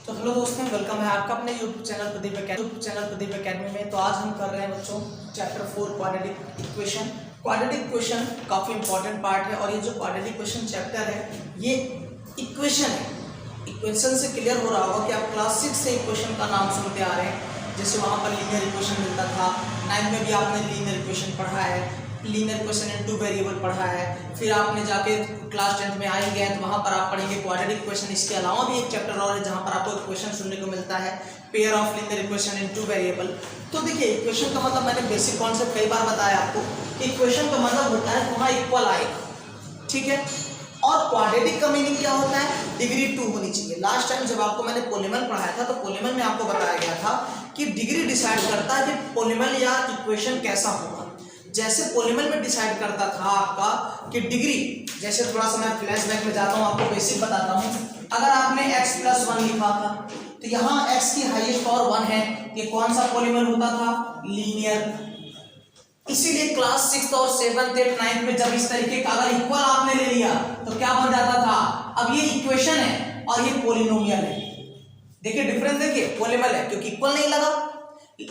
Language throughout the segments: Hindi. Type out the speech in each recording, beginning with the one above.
तो हेलो दोस्तों, वेलकम है आपका अपने यूट्यूब चैनल प्रदीप एकेडमी में। तो आज हम कर रहे हैं बच्चों chapter 4 quadratic equation. Quadratic equation काफ़ी इंपॉर्टेंट पार्ट है और ये जो क्वाड्रेटिक इक्वेशन चैप्टर है ये इक्वेशन है। इक्वेशन से क्लियर हो रहा होगा कि आप क्लास 6 से इक्वेशन का नाम सुनते आ रहे हैं। जैसे वहाँ पर लीनियर इक्वेशन मिलता था, 9th में भी आपने लीनियर इक्वेशन पढ़ा है, linear equation in two variable पढ़ा है। फिर आपने जाके क्लास 10th में आएंगे हैं तो वहाँ पर आप पढ़ेंगे क्वाड्रेटिक इक्वेशन। इसके अलावा भी एक चैप्टर और है जहाँ पर आपको इक्वेशन सुनने को मिलता है, pair of linear equation in two variable. तो देखिए इक्वेशन का मतलब मैंने बेसिक कॉन्सेप्ट कई बार बताया आपको कि इक्वेशन का मतलब होता है वहाँ इक्वल आएगा, ठीक है। और क्वाड्रेटिक का मीनिंग क्या होता है, डिग्री 2 होनी चाहिए। लास्ट टाइम जब आपको मैंने पॉलीनॉमियल पढ़ाया था तो पॉलीनॉमियल में आपको बताया गया था कि डिग्री डिसाइड करता है कि पॉलीनॉमियल या इक्वेशन कैसा होगा। जैसे पॉलीनॉमियल में डिसाइड करता था आपका कि डिग्री, जैसे थोड़ा सा मैं फ्लैशबैक में जाता हूँ, आपको बेसिक बताता हूँ। अगर आपने x + 1 लिखा था तो यहाँ x की हाईएस्ट पावर 1 है, ये कौन सा पॉलीनॉमियल होता था, लीनियर। इसीलिए क्लास 6 और 7th 8th 9th में जब इस तरीके का अगर इक्वल आपने ले लिया तो क्या बन जाता था, अब ये इक्वेशन है और ये पॉलिनोमियल है। देखिए डिफरेंस, देखिए पॉलीनॉमियल है क्योंकि इक्वल नहीं लगा,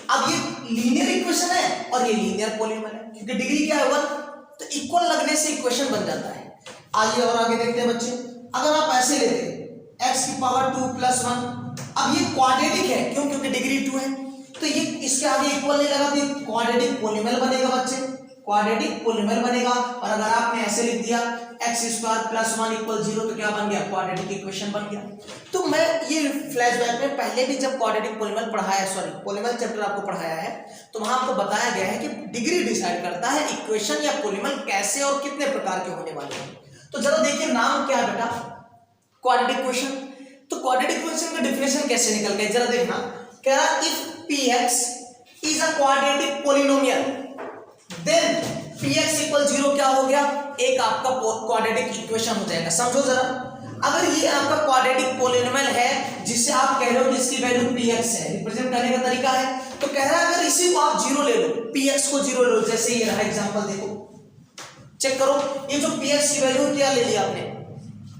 अब ये लीनियर इक्वेशन है और ये लीनियर पॉलीनॉमियल है क्योंकि डिग्री क्या है 1, तो इक्वल लगने से इक्वेशन बन जाता है। आइए और आगे देखते हैं बच्चे। अगर आप ऐसे लेते x की पावर 2 + 1, अब ये क्वाड्रेटिक है, क्यों, क्योंकि डिग्री 2 है, तो ये इसके आगे इक्वल नहीं लगा तो ये क्वाड्रेटिक पॉलीनॉमियल बनेगा बच्चे, क्वाड्रेटिक पॉलीनॉमियल बनेगा। और अगर आपने ऐसे लिख दिया x² + 1 = 0 तो क्या बन गया, क्वाड्रेटिक इक्वेशन बन गया। तो मैं ये फ्लैशबैक में पहले भी जब क्वाड्रेटिक पॉलीनॉमियल पढ़ाया, पॉलीनॉमियल चैप्टर आपको पढ़ाया है तो वहां आपको बताया गया है कि डिग्री डिसाइड करता है इक्वेशन या पॉलीनॉमियल कैसे और कितने प्रकार के होने वाले हैं। तो जरा देखिए नाम क्या है बेटा, क्वाड्रेटिक इक्वेशन। तो क्वाड्रेटिक इक्वेशन का डेफिनेशन कैसे निकल गया, जरा देखना। कह रहा if px is a quadratic polynomial then px = 0 क्या हो गया, एक आपका क्वाड्रेटिक इक्वेशन हो जाएगा। समझो जरा, अगर ये आपका क्वाड्रेटिक पॉलिनोमियल है जिससे आप कह रहे हो कि इसकी वैल्यू px है, रिप्रेजेंट करने का तरीका है, तो कह रहा है अगर इसी को आप 0 ले लो, px को 0 ले लो, जैसे ये रहा एग्जांपल, देखो चेक करो, ये जो px की वैल्यू क्या ले लिया आपने,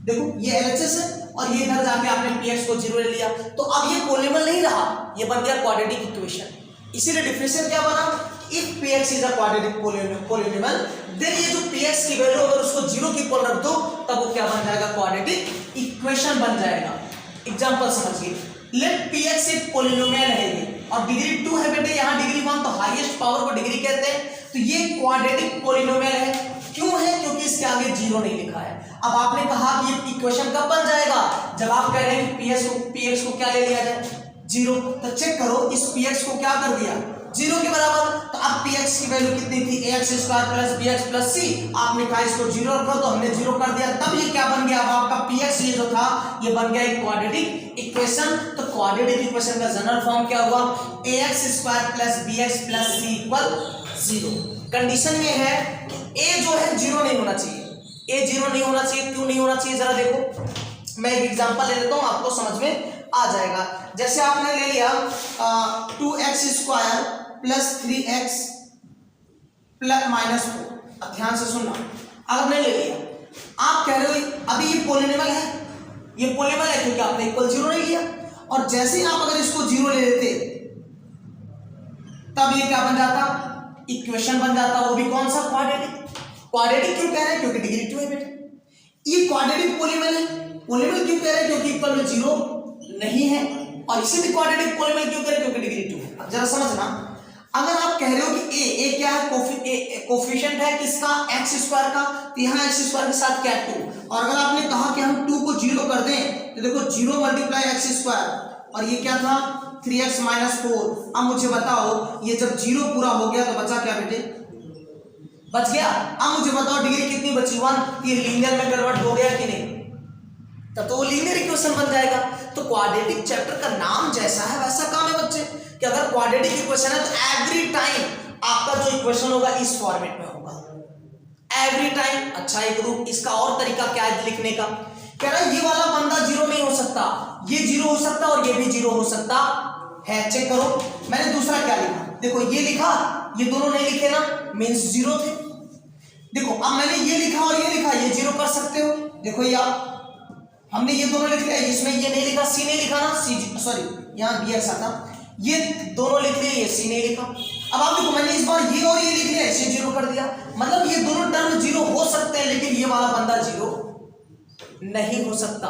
देखो ये LHS है और ये इधर जाके आपने px को 0 ले लिया, तो अब ये पॉलिनोमियल नहीं रहा, ये बन गया क्वाड्रेटिक इक्वेशन। इसीलिए डिफरेंशियल क्या बना, if px is a quadratic polynomial then ये जो px की वैल्यू अगर उसको 0 की इक्वल रख दो तब वो क्या बन जाएगा, क्वाड्रेटिक इक्वेशन बन जाएगा। एग्जांपल समझिए, लेट px एक पॉलिनोमियल है ये और डिग्री 2 है बेटे, यहाँ डिग्री 1, तो हाईएस्ट पावर को डिग्री कहते हैं, तो ये क्वाड्रेटिक पॉलिनोमियल है। क्यों है, क्योंकि इसके आगे 0 नहीं लिखा है। अब आपने कहा कि ये इक्वेशन कब बन जाएगा, जब आप कह रहे हैं कि px को क्या ले लिया जाए, 0, तो चेक करो इस px को क्या कर दिया, 0 के बराबर। तो अब px की वैल्यू कितनी थी, ax² + bx + c, आपने कहा इसको 0 रखो तो हमने 0 कर दिया, तब ये क्या बन गया, अब आपका px ये जो था ये बन गया एक क्वाड्रेटिक इक्वेशन। तो क्वाड्रेटिक इक्वेशन का जनरल फॉर्म क्या हुआ, ax² + bx + c = 0। कंडीशन ये है कि a जो है 0 नहीं होना चाहिए, a 0 नहीं होना चाहिए। क्यों नहीं होना चाहिए, जरा देखो, मैं एक एग्जांपल ले लेता हूं, आपको समझ में आ जाएगा। जैसे आपने ले लिया 2x² + 3x ± 4, अब ध्यान से सुनना, आपने ले लिया, आप कह रहे हो अभी ये पॉलिनोमियल है, ये पॉलिनोमियल है क्योंकि आपने इक्वल 0 नहीं लिया, और जैसे ही आप अगर इसको 0 ले लेते तब ये क्या बन जाता, इक्वेशन बन जाता, वो भी कौन सा, क्वाड्रेटिक। क्वाड्रेटिक क्यों कह रहे हैं, क्योंकि डिग्री 2 है बेटे। ये क्वाड्रेटिक पॉलिनोमियल है, पॉलिनोमियल क्यों कह रहे हैं, क्योंकि इक्वल में 0 नहीं है, और इसे भी क्वाड्रेटिक पॉलिनोमियल क्यों कह रहे हैं, क्योंकि डिग्री 2 है। अब जरा समझना, अगर आप कह रहे हो कि a क्या है, कोफिशिएंट है किसका, x² का, तो यहाँ x² के साथ क्या 2, और अगर आपने कहा कि हम 2 को 0 कर दें तो देखो 0 × x², और ये क्या था 3x - 4। अब मुझे बताओ ये जब 0 पूरा हो गया तो बचा क्या बेटे, बच गया। अब मुझे बताओ डिग्री कितनी बची, 1, ये लीनियर में कन्वर्ट हो गया कि नहीं, तब तो वो लीनियर इक्वेशन बन जाएगा। तो क्वाड्रेटिक चैप्टर का नाम जैसा है वैसा काम है बच्चे, कि अगर क्वाड्रेटिक इक्वेशन है तो एवरी टाइम आपका जो इक्वेशन होगा इस फॉर्मेट में होगा, एवरी टाइम। अच्छा एक रूप इसका और तरीका क्या है लिखने का, कह रहा है ये वाला बंदा 0 नहीं हो सकता, ये 0 हो सकता और ये भी 0 हो सकता है। चेक करो मैंने दूसरा क्या लिखा, देखो ये लिखा, ये दोनों नहीं लिखे ना, मींस 0 थे। देखो अब मैंने ये लिखा और ये लिखा, ये 0 कर सकते हो, देखो ये आप हमने ये दोनों लिख लिया, इसमें ये नहीं लिखा, सी नहीं लिखा ना, सी सॉरी यहाँ बी एक्स आता, ये दोनों लिख लिए, ये सी नहीं लिखा। अब आप देखो मैंने इस बार ये और ये लिख लिया, इसे जीरो कर दिया, मतलब ये दोनों टर्म जीरो हो सकते हैं लेकिन ये वाला बंदा जीरो नहीं हो सकता।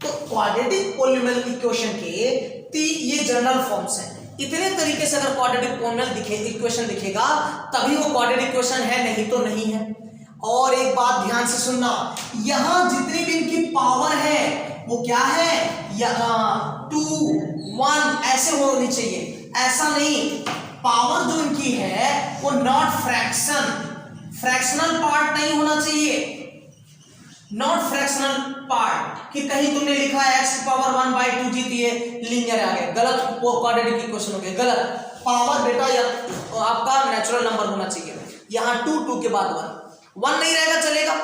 तो क्वाड्रेटिक पॉलिनोमियल इक्वेशन के ये जनरल फॉर्म्स हैं। इतने तरीके से अगर क्वाड्रेटिक पॉलिनोमियल इक्वेशन दिखेगा तभी वो क्वाड्रेटिक इक्वेशन है, नहीं तो नहीं है। और एक बात ध्यान से सुनना, यहां जितनी भी इनकी पावर है वो क्या है, 2 1 ऐसे होनी चाहिए, ऐसा नहीं। पावर जो इनकी है वो नॉट फ्रैक्शनल पार्ट नहीं होना चाहिए, नॉट फ्रैक्शनल पार्ट कि कहीं तुमने लिखा है x पावर 1/2 जीती है लीनियर आ गया, गलत क्वाड्रेटिक इक्वेशन हो गया, गलत। पावर बेटा या आपका नेचुरल नंबर होना चाहिए, यहां 2 के बाद 1 नहीं रहेगा चलेगा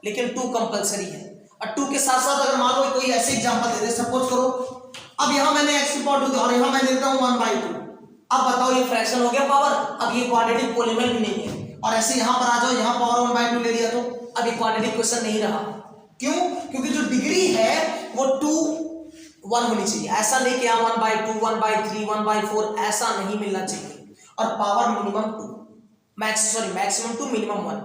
लेकिन 2 कंपलसरी है। और 2 के साथ साथ अगर मान लो कोई ऐसे एग्जांपल दे दे, सपोज करो अब यहां मैंने x पावर 2 और यहां मैं देता हूं 1/2, अब बताओ ये फ्रैक्शन हो गया पावर, अब ये क्वाड्रेटिक पॉलिनोमियल भी नहीं है। और ऐसे यहां पर आ जाओ, यहां पावर 1/2 ले लिया तो अब ये क्वाड्रेटिक इक्वेशन नहीं रहा। क्यों? क्योंकि जो डिग्री है वो 2 1 होनी चाहिए, ऐसा नहीं कि 1/2 1/3 1/4 ऐसा नहीं मिलना चाहिए। और power minimum 2 maximum 2 minimum 1।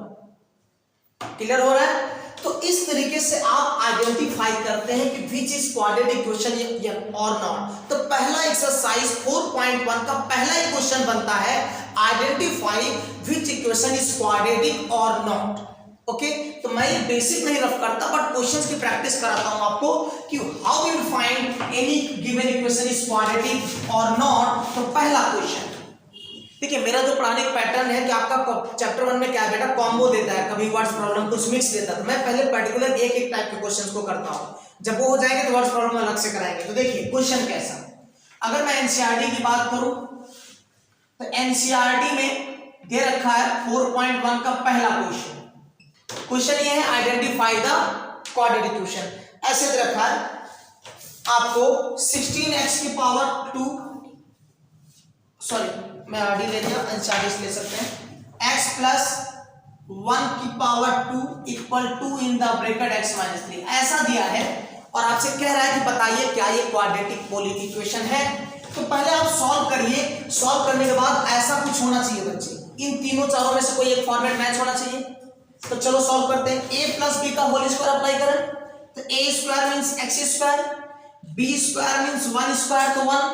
Clear हो रहा है? तो इस तरीके से आप आइडेंटिफाई करते हैं कि विच इज क्वाड्रेटिक इक्वेशन और नॉट। तो पहला एक्सरसाइज 4.1 का पहला क्वेश्चन बनता है identify which equation is quadratic और नॉट। ओके, तो मैं ये बेसिक नहीं रफ करता बट क्वेश्चंस की प्रैक्टिस कराता हूं आपको कि how will find any given equation is quadratic और नॉट। तो पहला क्वेश्चन देखिए, मेरा जो पढ़ाने का पैटर्न है कि आपका चैप्टर 1 में क्या है बेटा, कॉम्बो देता है, कभी वर्ड्स प्रॉब्लम कुछ मिक्स देता है। तो मैं पहले पर्टिकुलर एक टाइप के क्वेश्चंस को करता हूं, जब वो हो जाएंगे तो वर्ड्स प्रॉब्लम अलग से कराएंगे। तो देखिए क्वेश्चन कैसा, अगर मैं एनसीईआरटी की बात करूं तो एनसीईआरटी में दे रखा है 4.1 का पहला क्वेश्चन ये है आइडेंटिफाई द क्वाड्रेटिक इक्वेशन। ऐसे दे रखा है आपको 16x की पावर 2, सॉरी मैं आरडी ले लिया, एनसीईआरटी ले सकते हैं, x प्लस 1 की power 2 equal to in the bracket x minus 3 ऐसा दिया है। और आपसे कह रहा है कि बताइए क्या ये क्वाड्रेटिक पॉलिनोमियल इक्वेशन है। तो पहले आप सॉल्व करिए, सॉल्व करने के बाद ऐसा कुछ होना चाहिए बच्चे, इन तीनों चारों में से कोई एक फॉर्मेट मैच होना चाहिए। तो चलो सॉल्व करते हैं। a प्लस बी का होल स्क्वायर अप्लाई करें तो a square means x square, b square means 1 square तो 1,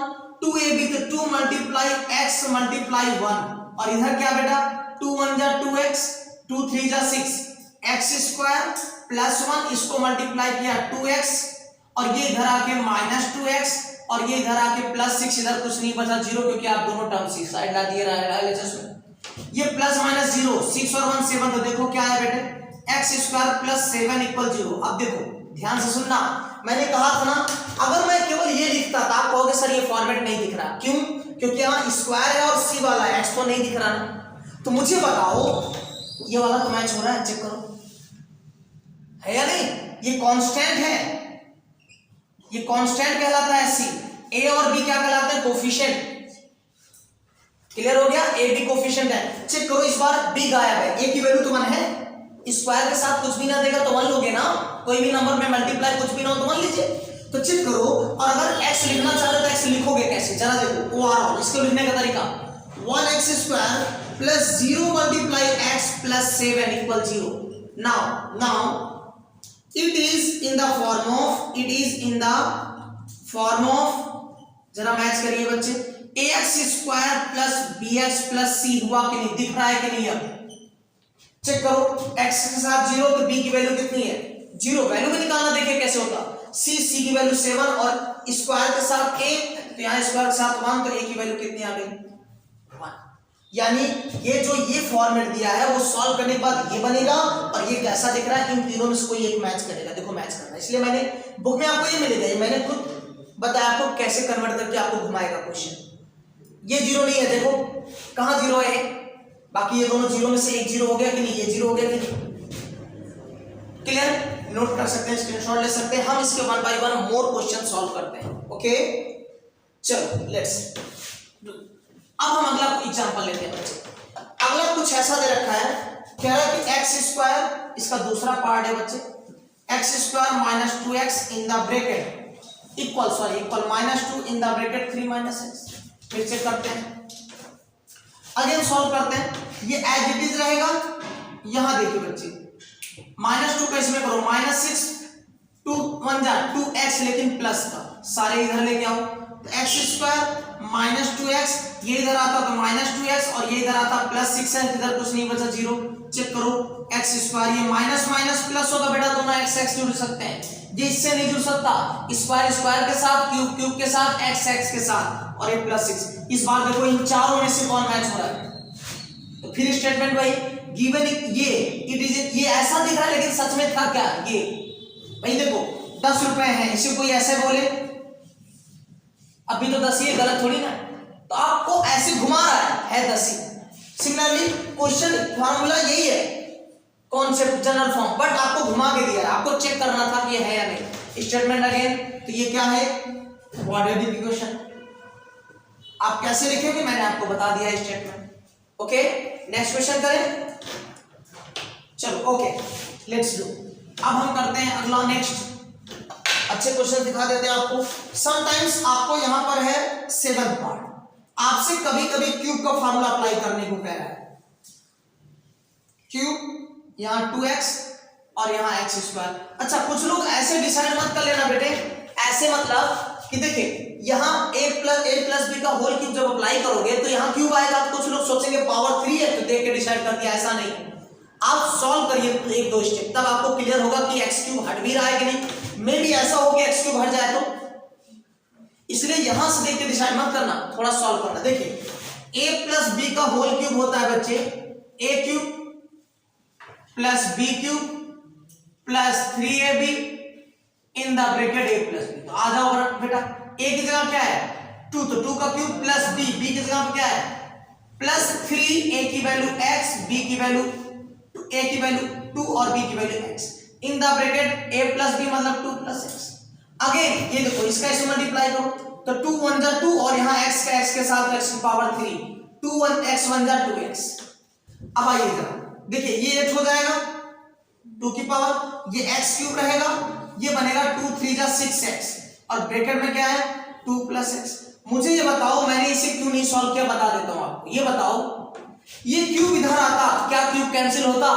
2ab तो 2 मल्टीप्लाई x मल्टीप्लाई 1, और इधर क्या बेटा 2 1 जा 2x 2 3 जा 6 x स्क्वायर प्लस 1, इसको मल्टीप्लाई किया 2x और ये इधर आके माइनस 2x और ये इधर आके प्लस 6, इधर कुछ नहीं बचा 0 क्योंकि आप दोनों टर्म सी साइड ला दिए रहा ये प्लस माइनस 0, 6 और 1 7। तो देखो क्या है बेटे x स्क्वायर प्लस 7 इक्वल 0। अब देखो ध्यान से सुनना, मैंने कहा था ना अगर मैं केवल ये लिखता था आप कहोगे सर ये फॉर्मेट नहीं दिख रहा, क्यों? क्योंकि यहाँ स्क्वायर है और सी वाला है, x तो नहीं दिख रहा ना। तो मुझे बताओ ये वाला तो मैच हो रहा है, चेक करो है या नहीं। ये कांस्टेंट है, ये कांस्टेंट कहलाता है सी। a और b क्या कहलाते हैं, कोफिशिएंट। क्लियर हो गया, a b कोफिशिएंट है। चेक करो इस बार b गायब है, a की वैल्यू तो 1 है, स्क्वायर के साथ कुछ भी ना देगा तो 1 लोगे ना, कोई भी नंबर में मल्टीप्लाई कुछ भी ना हो तो 1 लीजिए। तो चेक करो, और अगर x लिखना चाहते तो x लिखोगे कैसे, जरा देखो वो आ रहा है इसको लिखने का तरीका 1x square plus 0 multiply x plus 7 equal 0। Now it is in the form of जरा मैच करिए बच्चे, ax square plus bx plus c हुआ कि नहीं, दिख रहा है कि नहीं। अब चेक करो x के साथ 0 तो b की वैल्यू कितनी है 0, वैल्यू भी निकालना देखिए कैसे होता। c की वैल्यू 7 और स्क्वायर के साथ a, तो यहाँ स्क्वायर के साथ 1 तो a की वैल्यू कितनी आ गई 1। यानी ये फॉर्मेट दिया है वो सॉल्व करने के बाद ये बनेगा और ये कैसा दिख रहा है, इन तीनों में से कोई एक मैच करेगा। देखो मैच करना, इसलिए मैंने बुक में आपको ये मिलेगा, ये मैंने खुद बताया आपको कैसे कन्वर्ट करके आपको घुमाएगा क्वेश्चन। ये 0 नहीं है, देखो कहाँ 0 है, बाकी ये दोनों 0 में से एक 0 हो गया कि नहीं, ये 0 हो गया कि नहीं। क्लियर, नोट कर सकते हैं, स्क्रीनशॉट ले सकते हैं। हम इसके 1 बाय 1 मोर क्वेश्चन सॉल्व करते हैं। ओके चलो लेट्स, अब हम अगला एग्जांपल लेते हैं बच्चे। अगला कुछ ऐसा दे रखा है, कह रहा है कि x स्क्वायर, इसका दूसरा पार्ट है बच्चे x square minus 2x in the bracket equal minus 2 in the bracket 3 minus x. फिर चेक करते हैं, अगेन सॉल्व करते हैं। ये एज इट इज रहेगा। यहां देखिए बच्चे, माइनस 2 का इसमें करो माइनस 6, 2 1 जा 2x, लेकिन प्लस का सारे इधर लेके आओ, तो एक्स स्क्वायर माइनस 2x, ये इधर आता तो माइनस 2x और ये इधर आता प्लस 6 है, इधर कुछ नहीं बचा 0। चेक करो एक्स स्क्वायर, ये माइनस माइनस प्लस होगा बेटा, दोनों एक्स एक्स जुड़ सकते हैं, ये इससे नहीं जुड़ सकता, स्क्वायर स्क्वायर के साथ, क्यूब क्यूब के साथ, एक्स एक्स के साथ, और ये प्लस 6। इस बार देखो इन चारों में से कौन मैच हो रहा है, तो फिर स्टेटमेंट भाई गिवन ये इट इज, ये ऐसा दिख रहा है लेकिन सच में था क्या, ये भाई देखो 10 रुपए है, इसे कोई ऐसे बोले अभी तो 10 ही है, गलत थोड़ी ना, तो आपको ऐसे घुमा रहा है 10 ही। सिमिलरली क्वेश्चन फार्मूला यही है, कॉन्सेप्ट जनरल फॉर्म, बट आपको घुमा के दिया है, आपको चेक करना था कि ये है या नहीं। स्टेटमेंट अगेन, तो ये क्या है, क्वाड्रेटिक इक्वेशन। आप कैसे लिखेंगे मैंने आपको बता दिया स्टेटमेंट। ओके, नेक्स्ट क्वेश्चन करें, चलो ओके लेट्स डू। अब हम करते हैं अगला नेक्स्ट, अच्छे क्वेश्चन दिखा देते हैं आपको। समटाइम्स आपको यहां पर है 7th पार्ट, आपसे कभी कभी क्यूब का फार्मूला अप्लाई करने को कह रहा है। क्यूब यहां 2x और यहां एक्स स्क्वायर। अच्छा, कुछ लोग ऐसे डिसाइड मत कर लेना बेटे, ऐसे मतलब कि देखिए यहां a प्लस बी का होल क्यूब जब अप्लाई करोगे तो यहां क्यूब आएगा, तो कुछ लोग सोचेंगे पावर 3 है तो देख के डिसाइड कर दिया, ऐसा नहीं। आप सॉल्व करिए एक दो स्टेप, तब आपको क्लियर होगा कि एक्स क्यूब हट भी रहा है कि नहीं। मे भी ऐसा हो कि एक्स क्यूब हट जाए, तो इसलिए यहां से देख के डिसाइड मत करना, थोड़ा सॉल्व करना। देखिए a प्लस बी का होल क्यूब होता है बच्चे a cube plus B cube plus 3ab in the bracket a plus B. तो आ जाओ बेटा, a की जगह क्या है 2, तो 2 का क्यूब प्लस b, b की जगह क्या है प्लस 3, a की वैल्यू x, b की वैल्यू a की वैल्यू 2 और b की value x in the bracket a plus b मतलब 2 प्लस x। अगेन ये देखो इसका इसे मल्टीप्लाई करो, तो 2 1 जा 2 और यहाँ x का x के साथ x की पावर 3, 2 1 x 1 जा 2x। अब आइए जरा देखिए, ये 8 हो जाएगा 2 की पावर, ये x क्यूब रहेगा, ये बनेगा 2 3 जा 6x, और ब्रैकेट में क्या है 2 प्लस x। मुझे ये बताओ, मैंने इसे क्यों नहीं सॉल्व किया, बता देता हूं आपको। ये बताओ, ये क्यूब इधर आता, क्या क्यूब कैंसिल होता?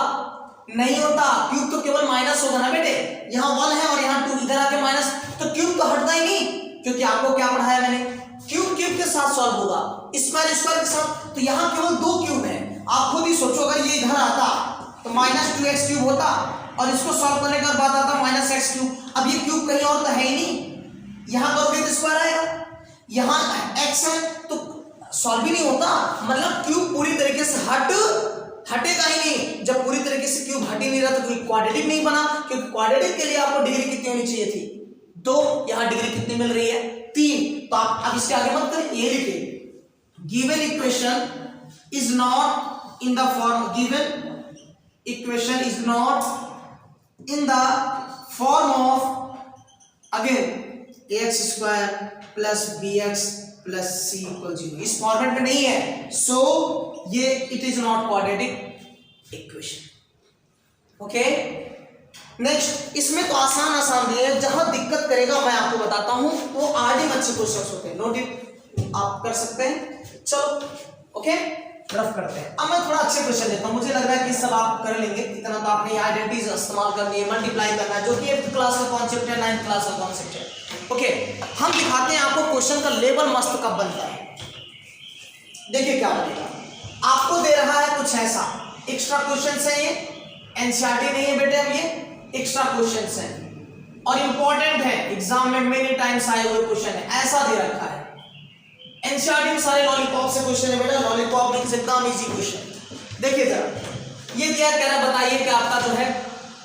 नहीं होता, क्यूब तो केवल माइनस होगा ना बेटे, यहाँ 1 है और यहाँ 2, इधर आके माइनस, तो क्यूब तो हटता ही नहीं, क्योंकि आपको क्या पढ़ाया मैंने, क्यूब क्यूब के साथ सॉल्व होगा, स्क्वायर स्क्वायर के साथ। तो यहाँ केवल 2 क्यूब है, आप खुद ही सोचो, अगर ये इधर आता तो माइनस 2x क्यूब होता, और इसको सॉल्व करने के बाद आता माइनस x क्यूब। अब ये क्यूब कहीं और तो है ही नहीं, यहाँ करोगे तो स्क्वायर आएगा, यहाँ x है तो सॉल्व ही नहीं होता, मतलब क्यूब पूरी तरीके से हटेगा ही नहीं। जब पूरी तरीके से क्यूब हट ही नहीं रहा तो कोई क्वाड्रेटिक नहीं बना, क्योंकि क्वाड्रेटिक के लिए आपको डिग्री कितनी होनी चाहिए थी 2, यहाँ डिग्री कितनी मिल रही है 3। तो आप अब इसके आगे मत करें, ये लिखिए given equation is not in the form, given equation is not in the form of again ax square plus bx plus c equal 0, इस फॉर्मेट में नहीं है, सो ये it is not quadratic equation. Okay, next, इसमें तो आसान दिए, जहां दिक्कत करेगा मैं आपको बताता हूं, वो आरडी अच्छे क्वेश्चंस होते हैं, नोट इट आप कर सकते हैं। चलो ओके, रफ करते हैं। अब मैं थोड़ा अच्छे क्वेश्चन देता हूं, मुझे लग रहा है कि सब आप कर लेंगे, इतना तो आपने आइडेंटिटीज इस्तेमाल कर लिए, मल्टीप्लाई करना जो कि 8th क्लास का कॉन्सेप्ट है, 9th क्लास का कॉन्सेप्ट है। ओके, हम दिखाते हैं आपको क्वेश्चन का लेवल मस्त कब बनता है। देखिए क्या बनेगा, आपको दे रहा है कुछ ऐसा, एक्स्ट्रा क्वेश्चंस है, ये एनसीईआरटी नहीं है बेटे, अब ये एक्स्ट्रा क्वेश्चंस हैं और इंपॉर्टेंट है, एग्जाम में मेनी टाइम्स आए हुए क्वेश्चन है, ऐसा दे रखा है। एनसीईआरटी में सारे लॉलीपॉप से क्वेश्चन है बेटा, लॉलीपॉप मींस एकदम इजी क्वेश्चन। देखिए जरा, ये दिया कह रहा है बताइए कि आपका जो है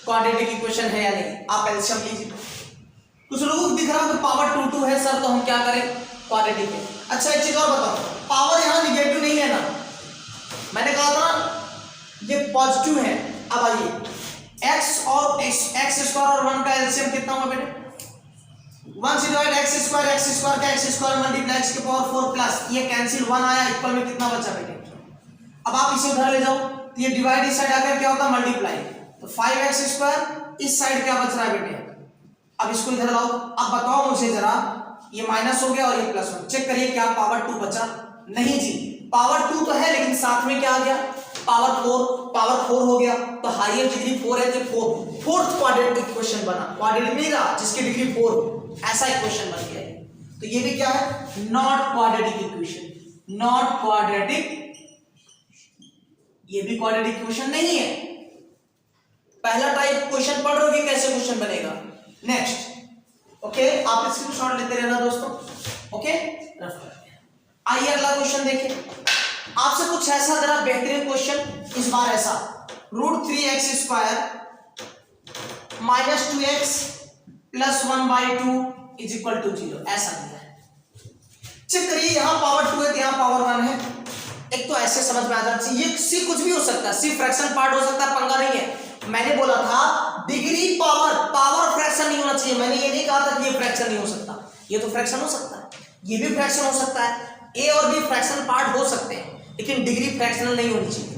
क्वाड्रेटिक इक्वेशन है या नहीं, आप एलसीएम लीजिए। कुछ लोगों को दिख रहा है कि पावर 2 2 है सर, तो हम क्या करें, क्वाड्रेटिक है। अच्छा एक चीज और बताओ, पावर यहाँ निगेटिव नहीं है ना, मैंने कहा था ये पॉजिटिव है। अब आइए x और x स्क्वायर और 1 का एलसीएम कितना होगा बेटे, 1 से डिवाइड x स्क्वायर का x स्क्वायर मल्टीप्लाई x की पावर 4 प्लस ये कैंसिल 1 आया, इक्वल में कितना बचा बेटे। अब आप इसे उधर ले जाओ, तो ये डिवाइड इस साइड आकर क्या होता है मल्टीप्लाई, तो 5x² इस साइड क्या बच रहा है बेटे, अब इसको इधर लाओ। अब बताओ मुझे जरा, ये माइनस हो गया और ये प्लस 1, चेक करिए क्या पावर 2 बचा? नहीं जी, पावर 2 तो है लेकिन साथ में क्या आ गया, पावर 4 हो गया। तो हाईएस्ट डिग्री 4 है तो फोर्थ क्वाड्रेटिक इक्वेशन बना, क्वाड्रेटिक नहीं रहा जिसकी डिग्री 4, ऐसा इक्वेशन बन गया। तो ये भी क्या है, not quadratic equation, not quadratic, ये भी क्वाड्रेटिक इक्वेशन नहीं है। पहला टाइप क्वेश्चन पढ़ रहे हो कैसे क्वेश्चन बनेगा। नेक्स्ट, ओके, आप स्क्रीनशॉट लेते रहना दोस्तों, ओके। आइए अगला क्वेश्चन देखिए, आपसे कुछ ऐसा जरा बेहतरीन क्वेश्चन, इस बार ऐसा √3x² - 2x + 1/2 = 0, ऐसा दिया है। चेक करिए, यहां पावर 2 है, यहां पावर 1 है। एक तो ऐसे समझ में आ जाना चाहिए, ये सी कुछ भी हो सकता है, सी फ्रैक्शन पार्ट हो सकता है, पंगा नहीं है। मैंने बोला था डिग्री पावर फ्रैक्शन नहीं होना चाहिए, मैंने ये नहीं कहा था कि ये फ्रैक्शन नहीं हो सकता, ये तो फ्रैक्शन हो सकता है, ये भी फ्रैक्शन हो सकता है, ए और बी फ्रैक्शन पार्ट हो सकते हैं, लेकिन डिग्री फ्रैक्शनल नहीं होनी चाहिए।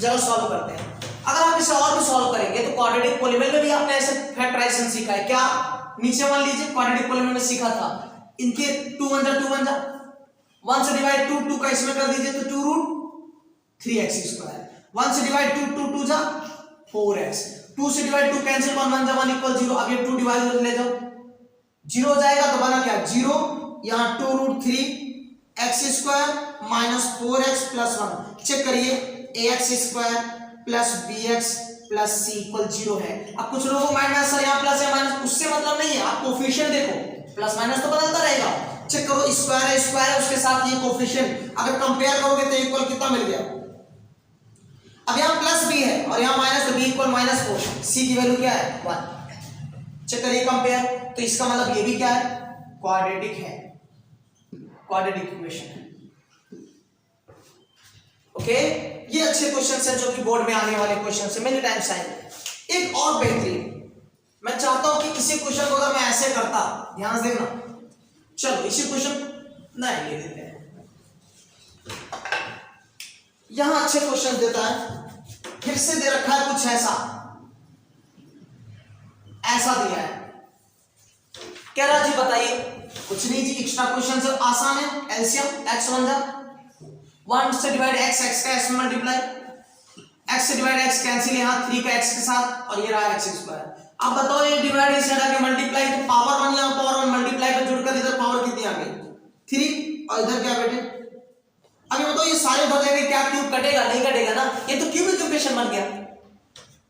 चलो सॉल्व करते हैं। अगर आप इसे और भी सॉल्व करेंगे तो क्वाड्रेटिक पॉलीनोमियल में भी आपने ऐसे फैक्टराइजेशन सीखा है क्या, नीचे मान लीजिए क्वाड्रेटिक पॉलीनोमियल में सीखा था, इनके 2 1 जा 2 1 जा, 1 से डिवाइड 2 का इसमें कर दीजिए तो 2√3x², 1 से डिवाइड 2 2 जा 4x, 2 से डिवाइड 2 कैंसिल, 1 1 जा 1 = 0। अब ये 2 डिवाइड ले जाओ, 0 हो जाएगा तो बना क्या 0, यहां 2√3x² - 4x + 1, चेक करिए ax² + bx + c = 0 है। अब कुछ लोगों को माइंड में सर यहाँ प्लस या माइनस, उससे मतलब नहीं है, आप कोफिशिएंट देखो, प्लस माइनस तो बदलता रहेगा। चेक करो, स्क्वायर है उसके साथ ये कोफिशिएंट, अगर कंपेयर करोगे तो इक्वल कितना मिल गया, अब यहाँ प्लस b है और यहाँ माइनस, तो b = -4, c की वैल्यू क्या है 1। चेक करिए कंपेयर, तो इसका मतलब ये भी क्या है, क्वाड्रेटिक है, क्वाड्रेटिक इक्वेशन है, ओके। ये अच्छे क्वेश्चन है जो कि बोर्ड में आने वाले क्वेश्चन से मेनी टाइम्स आएंगे। एक और बेहतरीन, मैं चाहता हूं कि इसी क्वेश्चन को अगर मैं ऐसे करता, ध्यान देना, चलो इसी क्वेश्चन नहीं ले लेते हैं, यहां अच्छे क्वेश्चन देता है, फिर से दे रखा है कुछ ऐसा दिया है, कह रहा जी बताइए, कुछ नहीं जी, एक्स्ट्रा क्वेश्चन से आसान है, एलसीएम x 1 जा 1 से डिवाइड x का x में मल्टीप्लाई, x से डिवाइड x कैंसिल, यहां 3 का x के साथ, और ये रहा x²। अब बताओ ये डिवाइड इस साइड आके मल्टीप्लाई, तो पावर 1 यहां पावर 1 मल्टीप्लाई पे जुड़कर इधर पावर कितनी आ गई 3, और इधर क्या बेटे, अब ये बताओ ये सारे उधर जाएंगे, क्या क्यूब कटेगा, नहीं कटेगा ना, ये तो क्यूबिक इक्वेशन बन गया।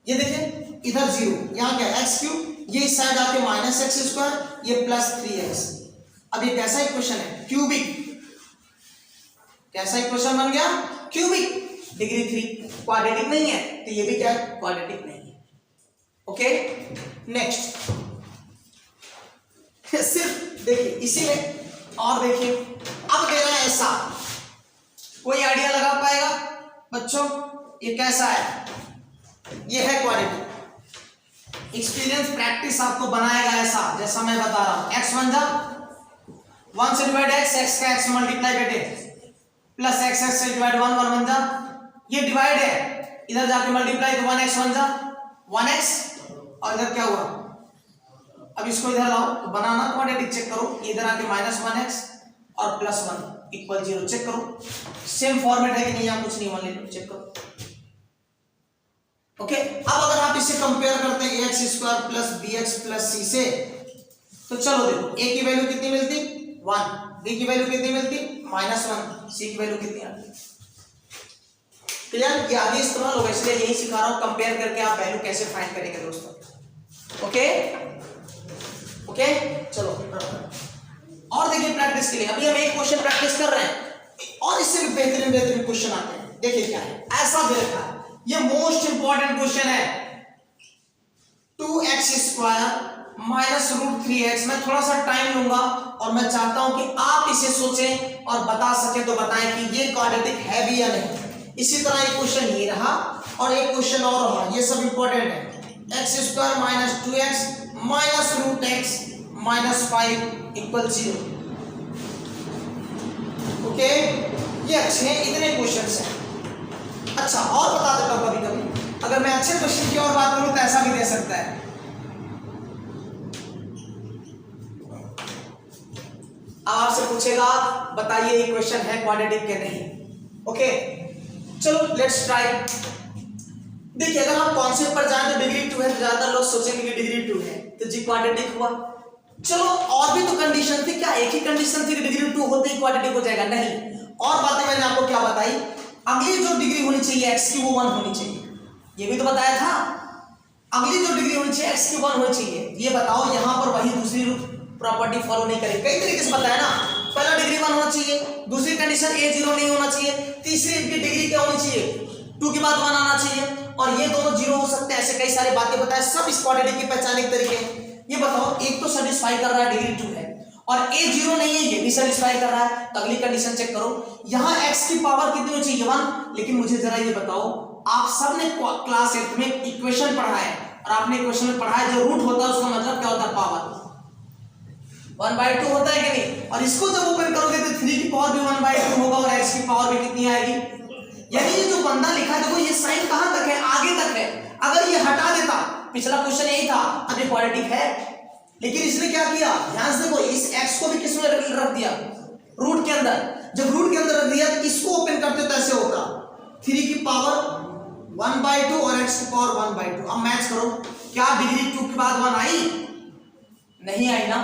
ये देखिए इधर 0, यहां क्या x3, ये इस साइड आके -x², ये +3x। अब ये कैसा इक्वेशन है, क्यूबिक, कैसा इक्वेशन बन गया, क्यूबिक, डिग्री 3, क्वाड्रेटिक नहीं है, तो ये भी क्या है, क्वाड्रेटिक नहीं है, ओके। नेक्स्ट, सिर्फ देखिए इसी में, और देखिए अब दे रहा है ऐसा, कोई आइडिया लगा पाएगा बच्चों, ये कैसा है, ये है क्वाड्रेटिक, एक्सपीरियंस प्रैक्टिस आपको बनाएगा ऐसा, जैसा मैं बता रहा हूं, x 1 जा 1 से डिवाइड x का x मल्टीप्लाई बेटे, प्लस x से डिवाइड 1 1 1 जा, ये डिवाइड है, इधर जाके मल्टीप्लाई, तो 1x 1 जा 1x, और इधर क्या हुआ, अब इसको इधर लाओ तो बनाना क्वाड्रेटिक, चेक करो, इधर आके -1x और +1 = 0, चेक करो सेम फॉर्मेट है कि नहीं, यहाँ कुछ नहीं मान लो, चेक करो, ओके। अब अगर आप इसे कंपेयर करते हैं ax² + bx + c से, तो चलो देखो a की वैल्यू कितनी मिलती 1, b की वैल्यू कितनी मिलती -1, c की वैल्यू कितनी आती, क्लियर, ये आगे इस्तेमाल होगा, इसलिए यही सिखा रहा हूं, कंपेयर करके आप वैल्यू कैसे फाइंड करेंगे दोस्तों, ओके ओके। चलो और देखिए प्रैक्टिस के लिए, अभी हम एक क्वेश्चन प्रैक्टिस कर रहे हैं, और इससे भी बेहतरीन क्वेश्चन आते हैं, देखिए क्या है, ऐसा दे रखा है, ये मोस्ट इंपॉर्टेंट क्वेश्चन है, 2x² -√3x। मैं थोड़ा सा टाइम लूंगा और मैं चाहता हूं कि आप इसे सोचें और बता सके तो बताएं कि ये क्वाड्रेटिक है भी या नहीं। इसी तरह एक क्वेश्चन ये रहा और एक क्वेश्चन और रहा, ये सब इंपॉर्टेंट है, x² - 2x -√x -5 = 0, ओके। ये अच्छे हैं, इतने क्वेश्चंस हैं। अच्छा और बता देता हूं कभी कभी अगर मैं अच्छे क्वेश्चन की और बात करूं तो ऐसा भी दे सकता है। अब आपसे पूछेगा बताइए ये क्वेश्चन है क्वाड्रेटिक के नहीं। ओके चलो लेट्स ट्राई। देखिए अगर हम कॉन्सेप्ट पर जाएं तो डिग्री 2 है तो ज्यादातर लोग सोचेंगे कि डिग्री 2 है तो जी क्वाड्रेटिक हुआ। चलो और भी तो कंडीशन थी, क्या एक ही कंडीशन थी कि डिग्री 2 होते ही क्वाड्रेटिक हो जाएगा? नहीं, और बातें मैंने आपको क्या बताई, अगली जो डिग्री होनी चाहिए x की वो 1 होनी चाहिए, ये भी तो बताया था। अगली जो डिग्री होनी चाहिए x की 1 होनी चाहिए। ये बताओ यहां पर वही दूसरी प्रॉपर्टी फॉलो नहीं करेगी, कई तरीके से बताया ना। पहला डिग्री 1 होना चाहिए, दूसरी कंडीशन a 0 नहीं होना चाहिए, तीसरी इनकी डिग्री क्या होनी चाहिए 2 के बाद 1 आना चाहिए, और ये दोनों 0 हो सकते हैं। ऐसे कई सारी बातें बताए, सब इस क्वाड्रेटिक की पहचान के तरीके हैं। ये बताओ एक तो सेटिस्फाई कर रहा है डिग्री 2 है और a 0 नहीं है, ये भी सेटिस्फाई कर रहा है, तो अगली कंडीशन चेक करो। यहां x की पावर कितनी होनी चाहिए 1। लेकिन मुझे जरा ये बताओ, आप सबने क्लास 8 में इक्वेशन पढ़ा है और आपने इक्वेशन में पढ़ा है जो रूट होता है उसका मतलब क्या होता है पावर 1/2 होता है कि नहीं। और इसको जब ओपन करोगे तो 3 की पावर भी 1/2 होगा और x की पावर भी कितनी आएगी। यानी ये जो बंदा लिखा है देखो ये साइन कहां तक है, आगे तक है। अगर ये हटा देता, पिछला क्वेश्चन यही था, अब ये क्वाड्रेटिक है, लेकिन इसने क्या किया ध्यान से देखो, इस x को भी किसमें रख दिया रूट के अंदर। जब रूट के अंदर रख दिया तो इसको ओपन करते तो ऐसे होता 3 की पावर 1/2 और x की पावर 1/2। अब मैच करो, क्या डिग्री 2 के बाद 1 आई? नहीं आई ना।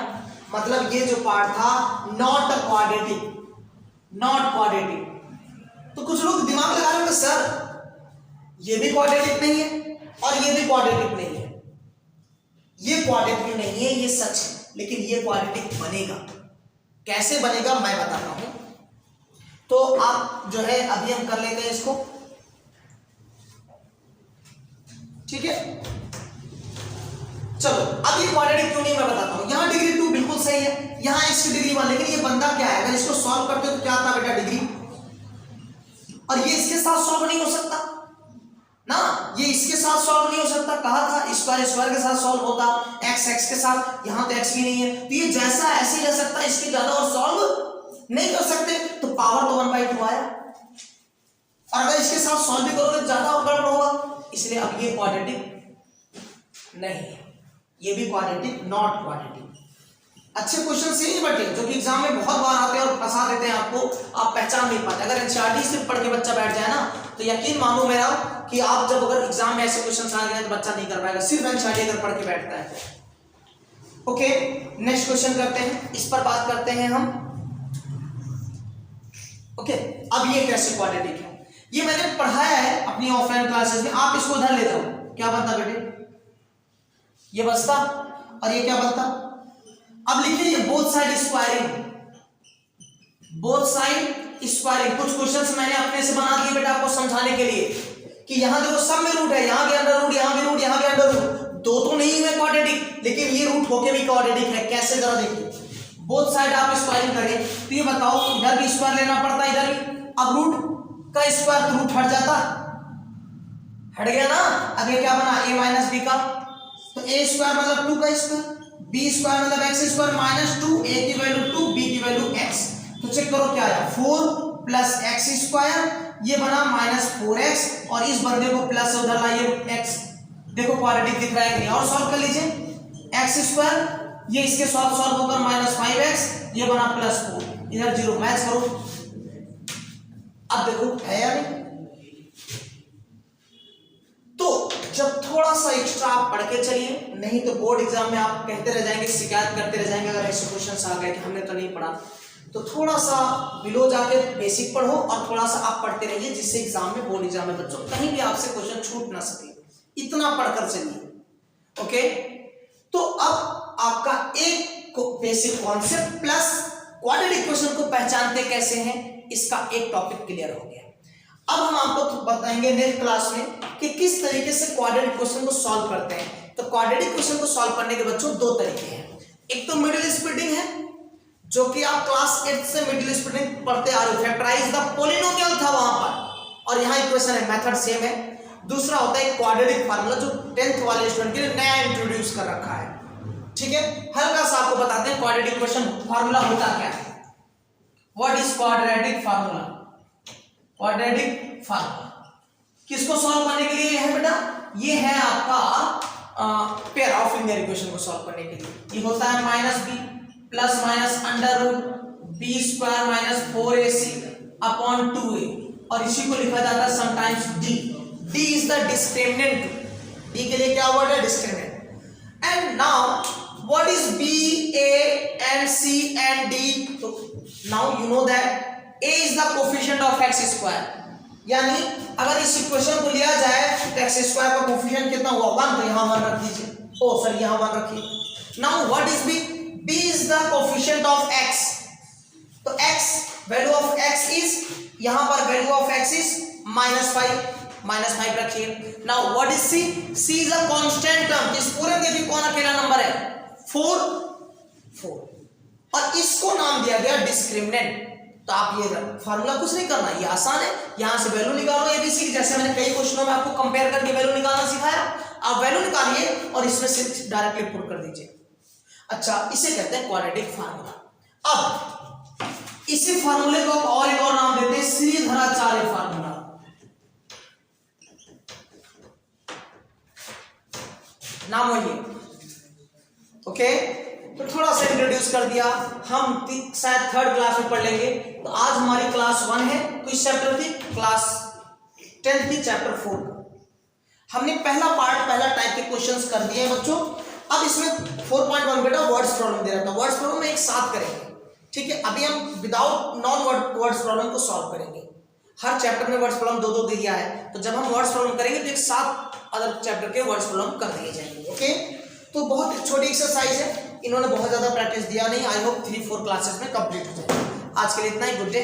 मतलब ये जो पार्ट था not a quadratic, not quadratic. तो कुछ लोग दिमाग लगा रहे हैं सर ये भी क्वाड्रेटिक नहीं है और ये भी क्वाड्रेटिक नहीं है। ये क्वाड्रेटिक नहीं है, ये सच है, लेकिन ये क्वाड्रेटिक बनेगा। कैसे बनेगा मैं बताता हूं। तो आप जो है अभी हम कर लेते हैं इसको, ठीक है। चलो अब ये क्वाड्रेटिक क्यों नहीं मैं बताता हूं। यहां डिग्री 2 बिल्कुल सही है, यहां इसकी डिग्री 1, लेकिन ये बंदा क्या है, अगर इसको सॉल्व करते हो तो क्या आता बेटा डिग्री, और ये इसके साथ सॉल्व नहीं हो सकता ना, ये इसके साथ सॉल्व नहीं हो सकता। कहा था स्क्वायर स्क्वायर के साथ सॉल्व होता, एक्स एक्स के साथ, यहां तो एक्स भी नहीं है, तो ये जैसा ऐसे ही रह सकता है, इसके ज्यादा और सॉल्व नहीं कर सकते। तो पावर तो 1/2 आया, और अगर इसके साथ सॉल्व भी करोगे तो ज्यादा और गड़बड़ होगा, इसलिए अब ये क्वाड्रेटिक नहीं है, ये भी क्वाड्रेटिक नॉट क्वाड्रेटिक। अच्छे क्वेश्चन से ही बटे जो कि एग्जाम में बहुत बार आते हैं और फंसा देते हैं आपको, आप पहचान नहीं पाते। अगर एनसीईआरटी से पढ़ के बच्चा बैठ जाए ना तो यकीन मानो मेरा कि आप जब अगर एग्जाम में ऐसे क्वेश्चन आ गए तो बच्चा नहीं कर पाएगा, सिर्फ एनसीईआरटी अगर पढ़ के बैठता है। ओके नेक्स्ट क्वेश्चन करते हैं, इस पर बात करते हैं हम। ओके अब ये कैसे क्वाड्रेटिक है, ये मैंने पढ़ाया है अपनी ऑफलाइन क्लासेस में, आप इसको उधर ले जाओ। क्या बनता बेटे, ये बचता, और ये क्या बनता। अब लिखिए ये both side squaring, both side squaring. कुछ क्वेश्चंस मैंने अपने से बना दिए बेटा आपको समझाने के लिए कि यहां देखो सब में रूट है, यहां भी अंडर रूट, यहां भी रूट, यहां भी अंडर रूट, दो तो नहीं हुए क्वाड्रेटिक, लेकिन ये रूट होके भी क्वाड्रेटिक है। कैसे जरा देखिए, बोथ साइड आप स्क्वायरिंग करें तो ये बताओ इधर भी स्क्वायर लेना पड़ता है, इधर भी। अब रूट का स्क्वायर तो रूट हट जाता, हट गया ना। अब ये क्या बना a माइनस बी का, तो a स्क्वायर मतलब 2 का स्क्वायर, b स्क्वायर मतलब x स्क्वायर माइनस 2, a की वैल्यू 2, b की वैल्यू x। तो चेक करो क्या आया 4 प्लस x स्क्वायर, ये बना माइनस 4x, और इस बंदे को प्लस से उधर लाइए x। देखो क्वाड्रेटिक दिख रहा है कि नहीं, और सॉल्व कर लीजिए। x स्क्वायर ये इसके साथ सॉल्व होकर माइनस 5x, ये बना प्लस 4, इधर 0, मैच करो। अब देखो है या नहीं। तो जब थोड़ा सा एक्स्ट्रा आप पढ़ के चलिए, नहीं तो बोर्ड एग्जाम में आप कहते रह जाएंगे, शिकायत करते रह जाएंगे अगर ऐसे क्वेश्चंस आ गए कि हमने तो नहीं पढ़ा। तो थोड़ा सा बिलो जाके बेसिक पढ़ो और थोड़ा सा आप पढ़ते रहिए, जिससे एग्जाम में बोर्ड एग्जाम में बच्चों कहीं भी आपसे क्वेश्चन छूट ना सके, इतना पढ़कर चलिए। ओके तो अब आपका एक basic concept plus quadratic question को पहचानते कैसे हैं, इसका एक टॉपिक क्लियर हो गया। अब हम आपको बताएंगे नेक्स्ट क्लास में कि किस तरीके से क्वाड्रेटिक क्वेश्चन को सॉल्व करते हैं। तो क्वाड्रेटिक क्वेश्चन को सॉल्व करने के बच्चों 2 तरीके हैं। एक तो मिडिल स्प्लिटिंग है, जो कि आप क्लास 8 से मिडिल स्प्लिटिंग पढ़ते आ रहे हो, फैक्टराइज द पॉलिनोमियल था वहां पर, और यहाँ इक्वेशन है, मेथड सेम है। दूसरा होता है क्वाड्रेटिक फार्मूला, जो 10th वाले स्टूडेंट के लिए नया इंट्रोड्यूस कर रखा है। ठीक है, हल्का सा आपको बताते हैं क्वाड्रेटिक क्वेश्चन फार्मूला होता क्या है। What is quadratic formula, quadratic formula किसको सॉल्व करने के लिए है बेटा? ये है आपका पेयर ऑफ लीनियर इक्वेशन को सॉल्व करने के लिए। ये होता है minus B plus minus under root B square minus 4ac upon 2a, और इसी को लिखा जाता है sometimes D. D is the discriminant. D के लिए क्या वर्ड है? Discriminant. And now what is B, A and C and D? तो now you know that a is the coefficient of x square, यानी अगर इस इक्वेशन को लिया जाए तो x स्क्वायर का कोफिशिएंट कितना हुआ? 1, तो यहां 1 रख दीजिए। ओ सॉरी, यहां 1 रखिए। Now what is b? b is the coefficient of x, तो x value of x is, यहां पर वैल्यू ऑफ x इज -5 रखिए। Now what is c? c is a constant term. इस पूरे में भी कौन अकेला नंबर है? 4, और इसको नाम दिया गया डिस्क्रिमिनेंट। तो आप ये फार्मूला कुछ नहीं करना, ये आसान है। यहां से वैल्यू निकालो एबीसी, जैसे मैंने कई क्वेश्चनों में आपको कंपेयर करके वैल्यू निकालना सिखाया। आप वैल्यू निकालिए और इसमें से डायरेक्टली पुट कर दीजिए। अच्छा, इसे कहते हैं क्वाड्रेटिक फार्मूला। अब इसी फार्मूले को और एक और नाम देते हैं श्रीधराचार्य फार्मूला। नाम वही, ओके। तो थोड़ा सा इंट्रोड्यूस कर दिया, हम शायद 3rd क्लास में पढ़ लेंगे। तो आज हमारी क्लास 1 है, तो इस चैप्टर की क्लास 10th की चैप्टर 4 हमने पहला पार्ट, पहला टाइप के क्वेश्चंस कर दिए हैं बच्चों। अब इसमें 4.1 बेटा वर्ड्स प्रॉब्लम दे रहा था। वर्ड्स प्रॉब्लम में एक साथ करेंगे, ठीक है। अभी हम विदाउट नॉन वर्ड्स प्रॉब्लम को सॉल्व करेंगे। हर चैप्टर में वर्ड्स प्रॉब्लम 2-2 दिया है, तो जब हम वर्ड्स प्रॉब्लम करेंगे तो एक साथ अदर चैप्टर के वर्ड्स प्रॉब्लम कर दिए जाएंगे, ओके। तो बहुत छोटी एक्सरसाइज है, इन्होंने बहुत ज्यादा प्रैक्टिस दिया नहीं। आई होप 3-4 क्लासेस में कंप्लीट हो जाए। आज के लिए इतना ही। Good day.